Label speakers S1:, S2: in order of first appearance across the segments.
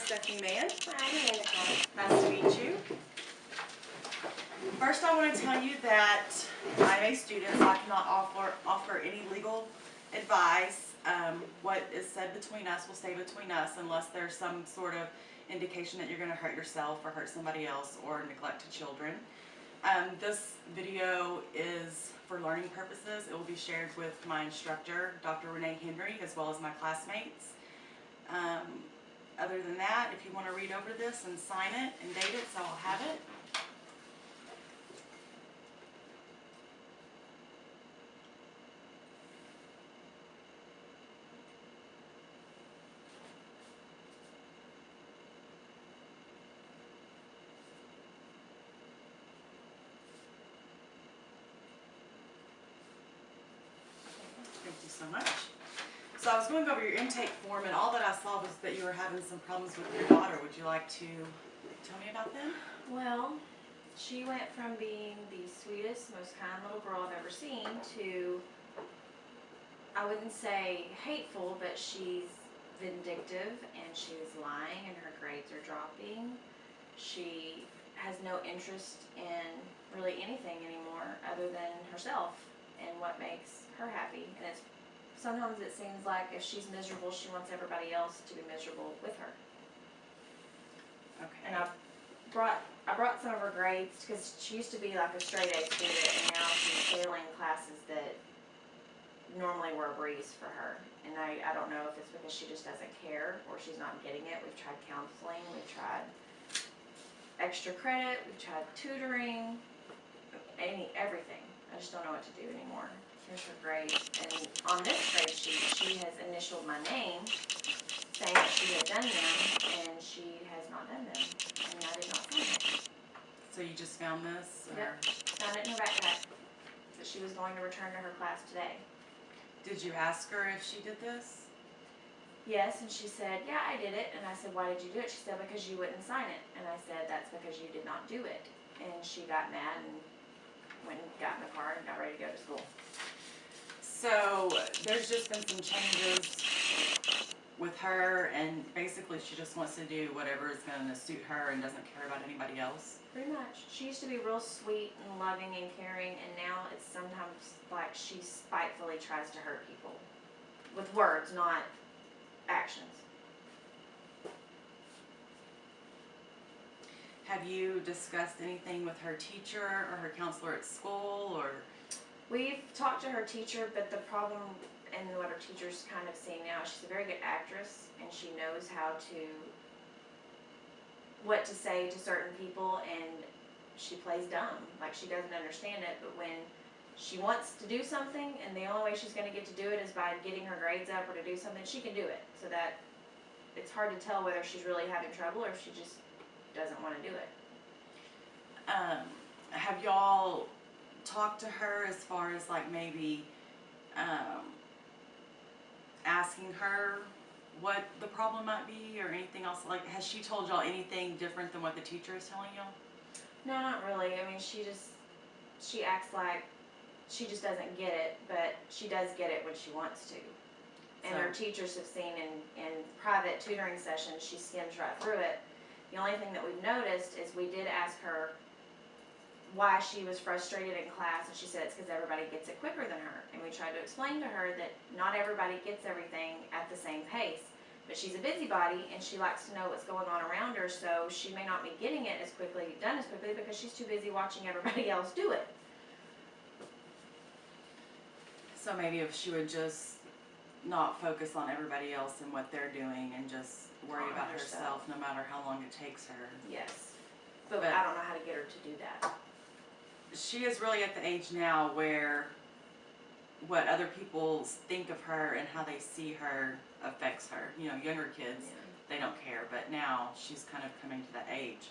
S1: Stephani Mann.
S2: Hi, Nicole.
S1: Nice to meet you. First, I want to tell you that I'm a student, so I cannot offer any legal advice. What is said between us will stay between us unless there's some sort of indication that you're going to hurt yourself or hurt somebody else or neglect children. This video is for learning purposes. It will be shared with my instructor, Dr. Renee Henry, as well as my classmates. Other than that, if you want to read over this and sign it and date it, so I'll have it. Thank you so much. So I was going over your intake form, and all that I saw was that you were having some problems with your daughter. Would you like to tell me about them?
S2: Well, she went from being the sweetest, most kind little girl I've ever seen to, I wouldn't say hateful, but she's vindictive and she's lying and her grades are dropping. She has no interest in really anything anymore other than herself and what makes her happy. And sometimes it seems like if she's miserable, she wants everybody else to be miserable with her.
S1: Okay.
S2: And I brought some of her grades because she used to be like a straight A student, and now she's failing classes that normally were a breeze for her. And I don't know if it's because she just doesn't care or she's not getting it. We've tried counseling, we've tried extra credit, we've tried tutoring, everything. I just don't know what to do anymore. Here's her grade, and on this grade sheet, she has initialed my name, saying that she had done them, and she has not done them, and I did not sign it.
S1: So you just found this? Or?
S2: Yep, found it in her backpack, that she was going to return to her class today.
S1: Did you ask her if she did this?
S2: Yes, and she said, yeah, I did it, and I said, why did you do it? She said, because you wouldn't sign it, and I said, that's because you did not do it, and she got mad and went and got in the car and got ready to go to school.
S1: So there's just been some changes with her, and basically she just wants to do whatever is going to suit her and doesn't care about anybody else.
S2: Pretty much. She used to be real sweet and loving and caring, and now it's sometimes like she spitefully tries to hurt people with words, not actions.
S1: Have you discussed anything with her teacher or her counselor at school, or?
S2: We've talked to her teacher, but the problem and what her teacher's kind of seeing now, she's a very good actress and she knows what to say to certain people, and she plays dumb. Like, she doesn't understand it, but when she wants to do something and the only way she's going to get to do it is by getting her grades up or to do something, she can do it. So that it's hard to tell whether she's really having trouble or if she just doesn't want to do it.
S1: Have y'all talked to her as far as like maybe asking her what the problem might be or anything else? Like, has she told y'all anything different than what the teacher is telling y'all?
S2: No, not really. I mean, she acts like she just doesn't get it, but she does get it when she wants to. And her teachers have seen in private tutoring sessions, she skims right through it. The only thing that we've noticed is we did ask her why she was frustrated in class, and she said it's because everybody gets it quicker than her. And we tried to explain to her that not everybody gets everything at the same pace, but she's a busybody and she likes to know what's going on around her, so she may not be getting it done as quickly because she's too busy watching everybody else do it.
S1: So maybe if she would just not focus on everybody else and what they're doing and just worry about herself no matter how long it takes her.
S2: Yes. But I don't know how to get her to do that.
S1: She is really at the age now where what other people think of her and how they see her affects her. You know, younger kids, they don't care, but now she's kind of coming to that age.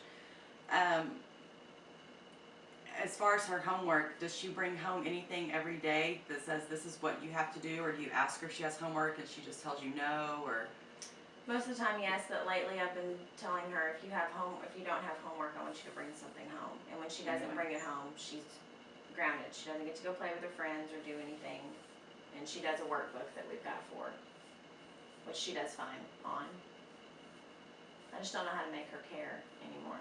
S1: As far as her homework, does she bring home anything every day that says this is what you have to do, or do you ask her if she has homework and she just tells you no, or?
S2: Most of the time, yes, but lately I've been telling her if you don't have homework, I want you to bring something home. And when she doesn't bring it home, she's grounded. She doesn't get to go play with her friends or do anything. And she does a workbook that we've got for her, which she does fine on. I just don't know how to make her care anymore.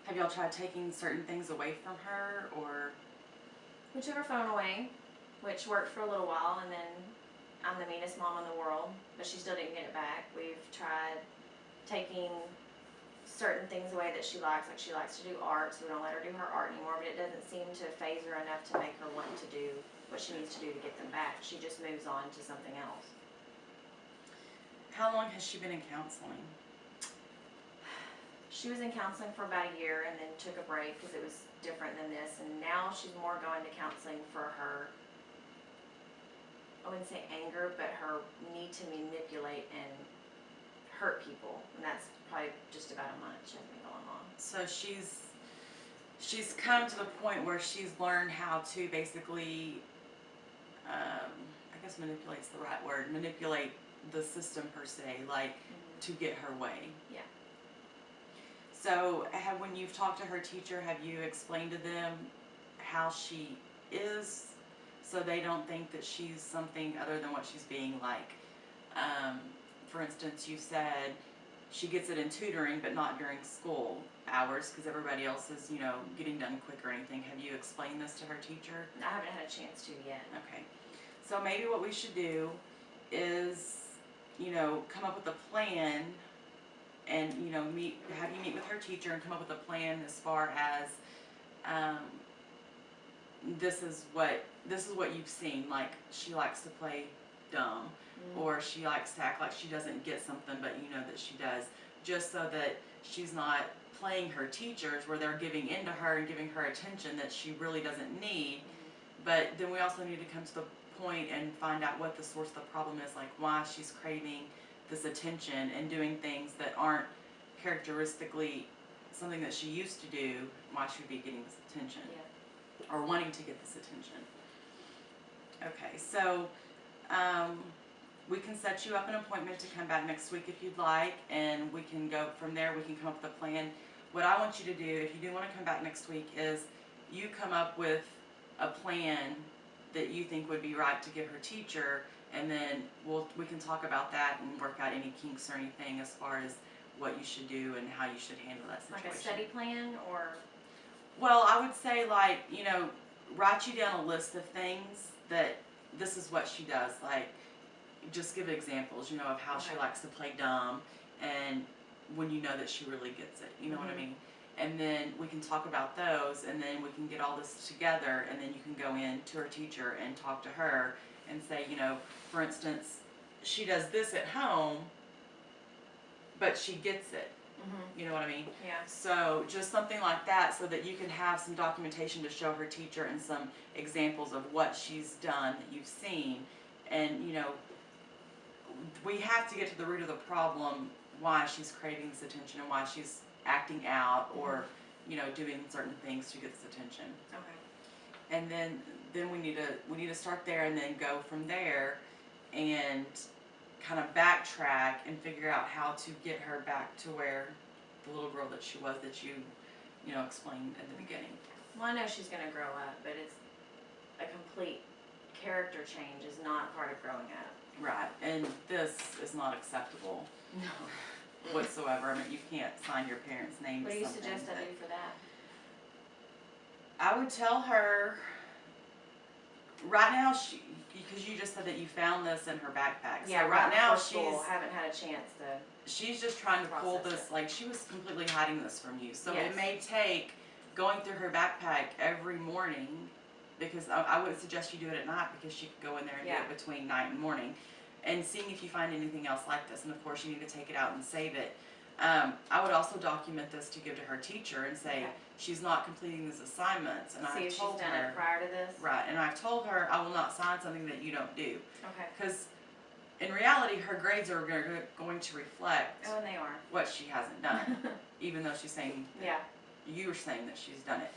S1: Have y'all tried taking certain things away from her, or?
S2: We took her phone away, which worked for a little while, and then I'm the meanest mom in the world, but she still didn't get it back. We've tried taking certain things away that she likes, like she likes to do art, so we don't let her do her art anymore, but it doesn't seem to phase her enough to make her want to do what she needs to do to get them back. She just moves on to something else.
S1: How long has she been in counseling?
S2: She was in counseling for about a year and then took a break because it was different than this, and now she's more going to counseling for her, I wouldn't say anger, but her need to manipulate and hurt people, and that's probably just about a month she has been going on.
S1: So she's come to the point where she's learned how to basically, I guess manipulate's the right word, manipulate the system per se, like to get her way.
S2: Yeah.
S1: So when you've talked to her teacher, have you explained to them how she is, so they don't think that she's something other than what she's being like? For instance, you said she gets it in tutoring, but not during school hours because everybody else is, getting done quick or anything. Have you explained this to her teacher?
S2: I haven't had a chance to yet.
S1: Okay. So maybe what we should do is, come up with a plan and, have you meet with her teacher and come up with a plan as far as, this is what you've seen. Like, she likes to play dumb, or she likes to act like she doesn't get something, but you know that she does, just so that she's not playing her teachers where they're giving into her and giving her attention that she really doesn't need. But then we also need to come to the point and find out what the source of the problem is, like why she's craving this attention and doing things that aren't characteristically something that she used to do, why she would be getting this attention.
S2: Yeah.
S1: Or wanting to get this attention. Okay, so we can set you up an appointment to come back next week if you'd like, and we can go from there. We can come up with a plan. What I want you to do, if you do want to come back next week, is you come up with a plan that you think would be right to give her teacher, and then we can talk about that and work out any kinks or anything as far as what you should do and how you should handle that situation.
S2: Like a study plan, or?
S1: Well, I would say, like, write you down a list of things that this is what she does. Like, just give examples, of how she likes to play dumb, and when you know that she really gets it. You know what I mean? And then we can talk about those, and then we can get all this together, and then you can go in to her teacher and talk to her and say, for instance, she does this at home, but she gets it. You know what I mean?
S2: Yeah.
S1: So just something like that, so that you can have some documentation to show her teacher and some examples of what she's done that you've seen. And, we have to get to the root of the problem, why she's craving this attention and why she's acting out or, doing certain things to get this attention.
S2: Okay.
S1: And then we need to start there and then go from there and kind of backtrack and figure out how to get her back to where the little girl that she was, that you explained at the beginning.
S2: Well, I know she's going to grow up, but it's a complete character change is not part of growing up.
S1: Right, and this is not acceptable.
S2: No.
S1: Whatsoever. I mean, you can't sign your parents' name
S2: What
S1: to
S2: do you
S1: something.
S2: suggest I do for that?
S1: I would tell her, right now, because you just said that you found this in her backpack.
S2: Yeah,
S1: so right now
S2: I haven't had a chance to.
S1: She's just trying to pull
S2: process
S1: this,
S2: it.
S1: like she was completely hiding this from you. So
S2: Yes.
S1: it may take going through her backpack every morning, because I would suggest you do it at night, because she could go in there and do it between night and morning, and seeing if you find anything else like this. And of course you need to take it out and save it. I would also document this to give to her teacher and say, she's not completing these assignments, and
S2: See
S1: I've
S2: if
S1: told
S2: she's done
S1: her,
S2: it prior to this.
S1: right, and I've told her I will not sign something that you don't do,
S2: Okay.
S1: because in reality her grades are going to reflect
S2: Oh, and they are.
S1: what she hasn't done, even though she's saying
S2: Yeah.
S1: you were saying that she's done it.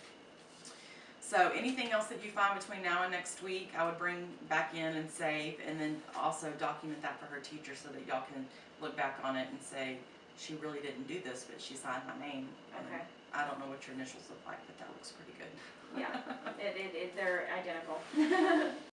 S1: So anything else that you find between now and next week, I would bring back in and save, and then also document that for her teacher so that y'all can look back on it and say, she really didn't do this, but she signed my name.
S2: Okay.
S1: I don't know what your initials look like, but that looks pretty good.
S2: Yeah. They're identical.